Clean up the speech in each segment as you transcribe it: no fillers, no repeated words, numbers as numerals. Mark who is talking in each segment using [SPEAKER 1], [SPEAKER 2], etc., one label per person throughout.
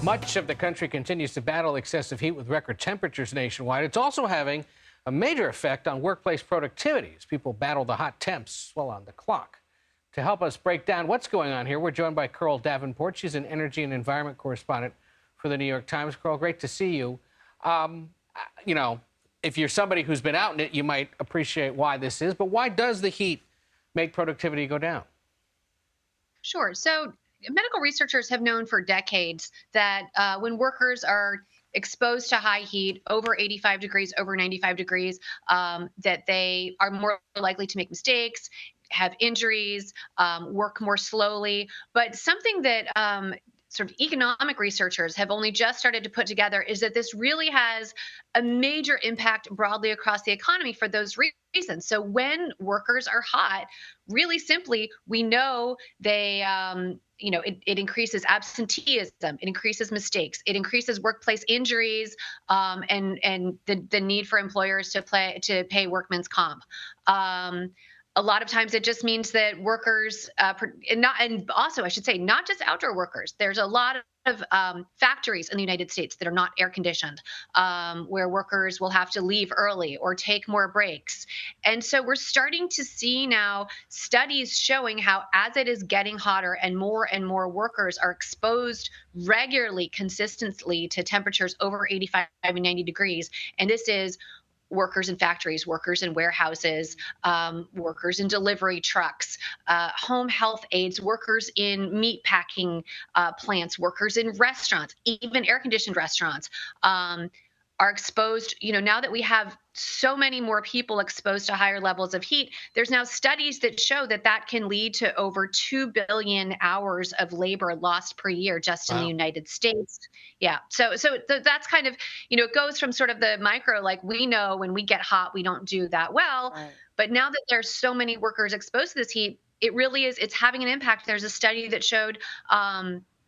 [SPEAKER 1] Much of the country continues to battle excessive heat with record temperatures nationwide. It's also having a major effect on workplace productivity as people battle the hot temps while on the clock. To help us break down what's going on here, we're joined by Carol Davenport. She's an energy and environment correspondent for the New York Times. Carol, great to see you. If you're somebody who's been out in it, you might appreciate why this is, but why does the heat make productivity go down?
[SPEAKER 2] Sure. So medical researchers have known for decades that when workers are exposed to high heat, over 85 degrees, over 95 degrees, that they are more likely to make mistakes, have injuries, work more slowly. But something that sort of economic researchers have only just started to put together is that this really has a major impact broadly across the economy for those reasons. So when workers are hot, really simply, we know they, it increases absenteeism, it increases mistakes, it increases workplace injuries, and the need for employers to pay workmen's comp. A lot of times it just means that workers, and also I should say, not just outdoor workers. There's a lot of factories in the United States that are not air conditioned, where workers will have to leave early or take more breaks. And so we're starting to see now studies showing how as it is getting hotter and more workers are exposed regularly, consistently to temperatures over 85 and 90 degrees. And this is workers in factories, workers in warehouses, workers in delivery trucks, home health aides, workers in meat packing plants, workers in restaurants, even air-conditioned restaurants, are exposed. Now that we have so many more people exposed to higher levels of heat, there's now studies that show that can lead to over 2 billion hours of labor lost per year just in the United States. Yeah. So that's kind of, it goes from sort of the micro, like we know when we get hot, we don't do that well. Right. But now that there's so many workers exposed to this heat, it really is, it's having an impact. There's a study that showed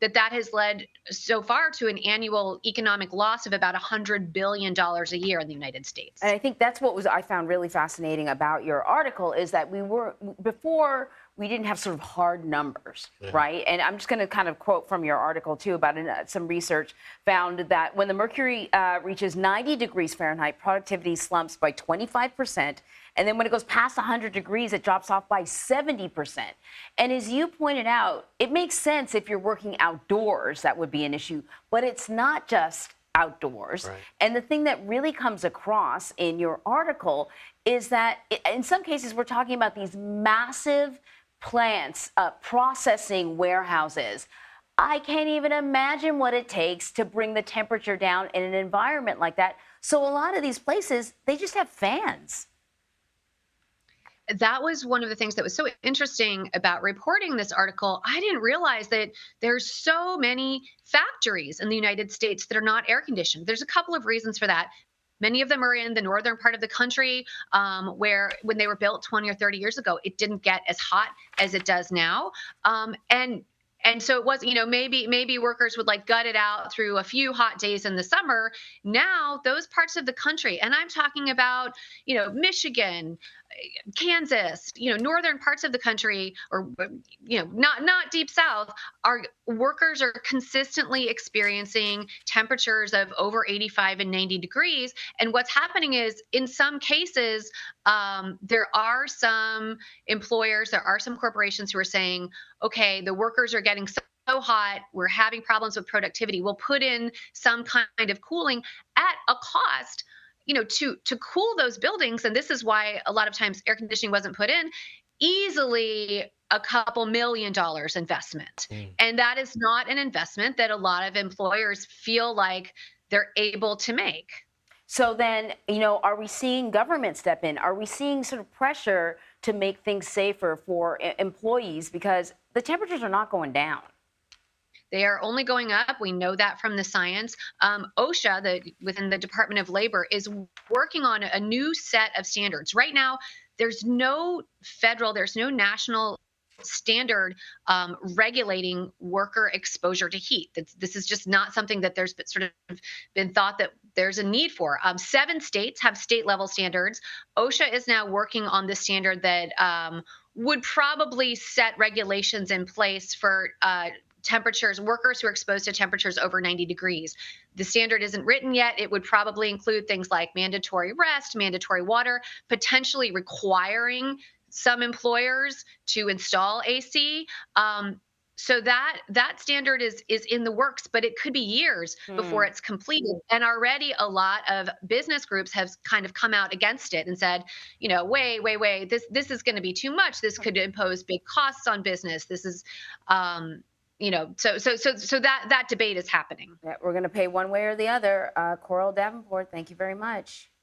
[SPEAKER 2] that has led so far to an annual economic loss of about $100 billion a year in the United States.
[SPEAKER 3] And I think that's what I found really fascinating about your article is that before we didn't have sort of hard numbers, right? And I'm just going to kind of quote from your article, too, about some research found that when the mercury reaches 90 degrees Fahrenheit, productivity slumps by 25%. And then when it goes past 100 degrees, it drops off by 70%. And as you pointed out, it makes sense if you're working outdoors, that would be an issue. But it's not just outdoors. Right. And the thing that really comes across in your article is that in some cases, we're talking about these massive plants, processing warehouses. I can't even imagine what it takes to bring the temperature down in an environment like that. So a lot of these places, they just have fans.
[SPEAKER 2] That was one of the things that was so interesting about reporting this article. I didn't realize that there's so many factories in the United States that are not air conditioned. There's a couple of reasons for that. Many of them are in the northern part of the country, where when they were built 20 or 30 years ago, it didn't get as hot as it does now. And so it was, maybe workers would like gut it out through a few hot days in the summer. Now, those parts of the country, and I'm talking about, Michigan, Kansas, northern parts of the country, or, not deep south, workers are consistently experiencing temperatures of over 85 and 90 degrees. And what's happening is, in some cases, there are some employers, there are some corporations who are saying, okay, the workers are getting so hot, we're having problems with productivity. We'll put in some kind of cooling at a cost, to cool those buildings. And this is why a lot of times air conditioning wasn't put in, easily a couple $1 million investment. And that is not an investment that a lot of employers feel like they're able to make.
[SPEAKER 3] So then, are we seeing government step in? Are we seeing sort of pressure to make things safer for employees because the temperatures are not going down?
[SPEAKER 2] They are only going up. We know that from the science. OSHA, within the Department of Labor, is working on a new set of standards. Right now, there's no national standard regulating worker exposure to heat. This is just not something that there's sort of been thought that there's a need for. 7 states have state-level standards. OSHA is now working on the standard that would probably set regulations in place for temperatures, workers who are exposed to temperatures over 90 degrees. The standard isn't written yet. It would probably include things like mandatory rest, mandatory water, potentially requiring some employers to install AC. So that standard is in the works, but it could be years before it's completed. And already a lot of business groups have kind of come out against it and said, wait, this is going to be too much. This could impose big costs on business. This is, so that debate is happening.
[SPEAKER 3] Yeah, we're going to pay one way or the other. Coral Davenport, thank you very much.